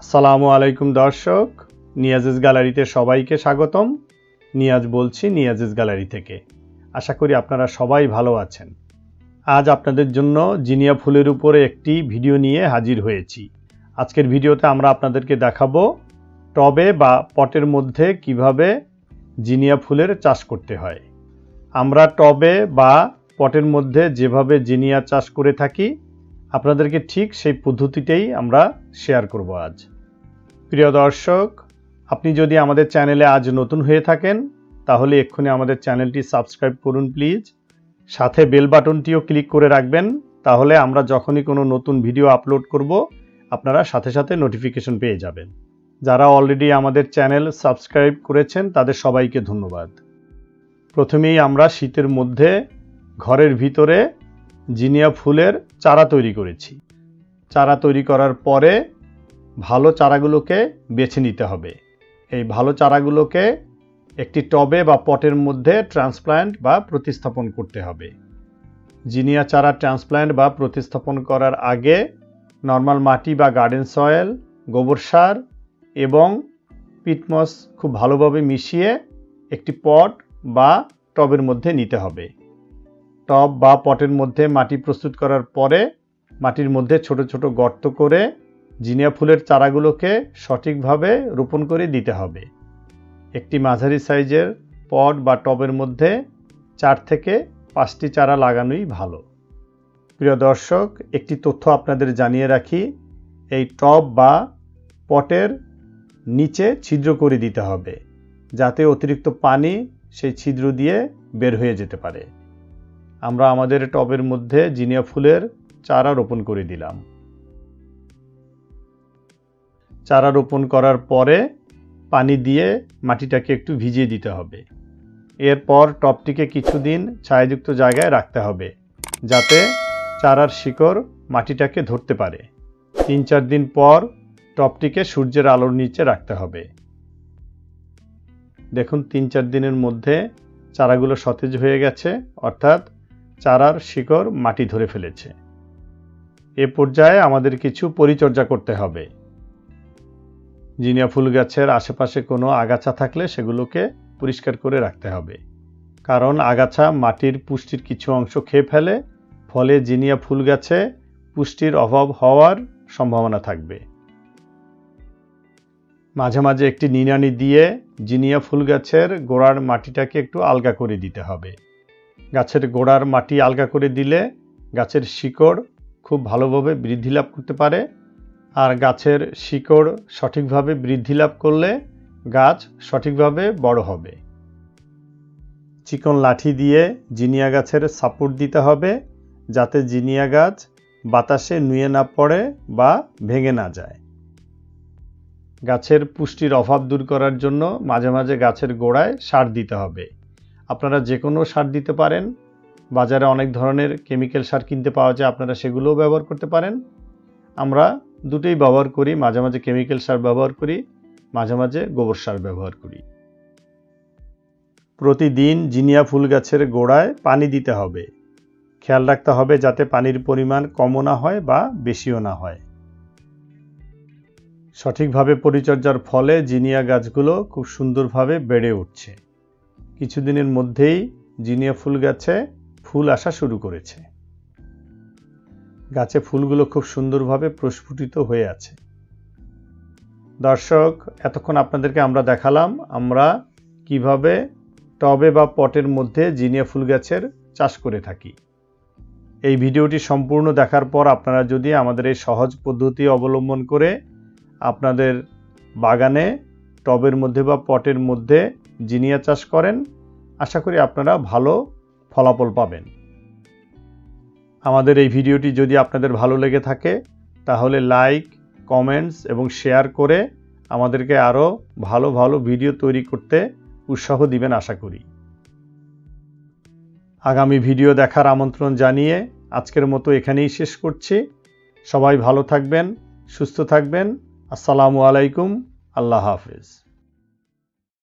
আসসালামু আলাইকুম দর্শক, নিয়াজেস গ্যালারিতে সবাইকে স্বাগতম। নিয়াজ বলছি নিয়াজেস গ্যালারি থেকে। আশা করি আপনারা সবাই ভালো আছেন। আজ আপনাদের জন্য জিনিয়া ফুলের উপরে একটি ভিডিও নিয়ে হাজির হয়েছি। আজকের ভিডিওতে আমরা আপনাদেরকে দেখাবো টবে বা পটের মধ্যে কিভাবে জিনিয়া ফুলের চাষ করতে হয়। আমরা টবে বা পটের মধ্যে যেভাবে জিনিয়া চাষ করে থাকি আপনাদেরকে ঠিক সেই পদ্ধতিটাই আমরা শেয়ার করব আজ। প্রিয় দর্শক, আপনি যদি আমাদের চ্যানেলে আজ নতুন হয়ে থাকেন তাহলে এক্ষুনি আমাদের চ্যানেলটি সাবস্ক্রাইব করুন প্লিজ। সাথে বেল বাটনটিও ক্লিক করে রাখবেন, তাহলে আমরা যখনই কোনো নতুন ভিডিও আপলোড করব আপনারা সাথে সাথে নোটিফিকেশন পেয়ে যাবেন। যারা অলরেডি আমাদের চ্যানেল সাবস্ক্রাইব করেছেন তাদের সবাইকে ধন্যবাদ। প্রথমেই আমরা শীতের মধ্যে ঘরের ভিতরে জিনিয়া ফুলের চারা তৈরি করেছি। চারা তৈরি করার পরে ভালো চারাগুলোকে বেছে নিতে হবে। এই ভালো চারাগুলোকে একটি টবে বা পটের মধ্যে ট্রান্সপ্লান্ট বা প্রতিস্থাপন করতে হবে। জিনিয়া চারা ট্রান্সপ্লান্ট বা প্রতিস্থাপন করার আগে নর্মাল মাটি বা গার্ডেন সয়েল, গোবর সার এবং পিটমস খুব ভালোভাবে মিশিয়ে একটি পট বা টবের মধ্যে নিতে হবে। টব বা পটের মধ্যে মাটি প্রস্তুত করার পরে মাটির মধ্যে ছোট ছোট গর্ত করে জিনিয়া ফুলের চারাগুলোকে সঠিকভাবে রোপণ করে দিতে হবে। একটি মাঝারি সাইজের পট বা টবের মধ্যে 4 থেকে 5টি চারা লাগানোই ভালো। প্রিয় দর্শক, একটি তথ্য আপনাদের জানিয়ে রাখি, এই টব বা পটের নিচে ছিদ্র করে দিতে হবে যাতে অতিরিক্ত পানি সেই ছিদ্র দিয়ে বের হয়ে যেতে পারে। আমরা আমাদের টবের মধ্যে জিনিয়া ফুলের চারা রোপণ করে দিলাম। চারা রোপণ করার পরে পানি দিয়ে মাটিটাকে একটু ভিজিয়ে দিতে হবে। এরপর টবটিকে কিছুদিন ছায়াযুক্ত জায়গায় রাখতে হবে যাতে চারার শিকড় মাটিটাকে ধরতে পারে। 3-4 দিন পর টবটিকে সূর্যের আলোর নিচে রাখতে হবে। দেখুন 3-4 দিনের মধ্যে চারাগুলো সতেজ হয়ে গেছে, অর্থাৎ চারার শিকড় মাটি ধরে ফেলেছে। এ পর্যায়ে আমাদের কিছু পরিচর্যা করতে হবে। জিনিয়া ফুল গাছের আশেপাশে কোনো আগাছা থাকলে সেগুলোকে পরিষ্কার করে রাখতে হবে, কারণ আগাছা মাটির পুষ্টির কিছু অংশ খেয়ে ফেলে, ফলে জিনিয়া ফুল গাছে পুষ্টির অভাব হওয়ার সম্ভাবনা থাকবে। মাঝে মাঝে একটি নিড়ানি দিয়ে জিনিয়া ফুল গাছের গোড়ার মাটিটাকে একটু আলগা করে দিতে হবে। গাছের গোড়ার মাটি আলগা করে দিলে গাছের শিকড় খুব ভালোভাবে বৃদ্ধি লাভ করতে পারে, আর গাছের শিকড় সঠিকভাবে বৃদ্ধি লাভ করলে গাছ সঠিকভাবে বড় হবে। চিকন লাঠি দিয়ে জিনিয়া গাছের সাপোর্ট দিতে হবে যাতে জিনিয়া গাছ বাতাসে নুয়ে না পড়ে বা ভেঙে না যায়। গাছের পুষ্টির অভাব দূর করার জন্য মাঝে মাঝে গাছের গোড়ায় সার দিতে হবে। আপনারা যে কোনো সার দিতে পারেন, বাজারে অনেক ধরনের কেমিক্যাল সার কিনতে পাওয়া যায়, আপনারা সেগুলোও ব্যবহার করতে পারেন। আমরা দুটোই ব্যবহার করি, মাঝে মাঝে কেমিক্যাল সার ব্যবহার করি, মাঝে মাঝে গোবর সার ব্যবহার করি। প্রতিদিন জিনিয়া ফুল গাছের গোড়ায় পানি দিতে হবে। খেয়াল রাখতে হবে যাতে পানির পরিমাণ কমও না হয় বা বেশিও না হয়। সঠিকভাবে পরিচর্যার ফলে জিনিয়া গাছগুলো খুব সুন্দরভাবে বেড়ে উঠছে। কিছুদিনের মধ্যেই জিনিয়া ফুল গাছে ফুল আসা শুরু করেছে। গাছে ফুলগুলো খুব সুন্দরভাবে প্রস্ফুটিত হয়ে আছে। দর্শক, এতক্ষণ আপনাদেরকে আমরা দেখালাম আমরা কিভাবে টবে বা পটের মধ্যে জিনিয়া ফুল গাছের চাষ করে থাকি। এই ভিডিওটি সম্পূর্ণ দেখার পর আপনারা যদি আমাদের এই সহজ পদ্ধতি অবলম্বন করে আপনাদের বাগানে টবের মধ্যে বা পটের মধ্যে জিনিয়া চাষ করেন, আশা করি আপনারা ভালো ফলাফল পাবেন। আমাদের এই ভিডিওটি যদি আপনাদের ভালো লেগে থাকে তাহলে লাইক, কমেন্টস এবং শেয়ার করে আমাদেরকে আরও ভালো ভালো ভিডিও তৈরি করতে উৎসাহ দিবেন আশা করি। আগামী ভিডিও দেখার আমন্ত্রণ জানিয়ে আজকের মতো এখানেই শেষ করছি। সবাই ভালো থাকবেন, সুস্থ থাকবেন। আসসালামু আলাইকুম, আল্লাহ হাফেজ।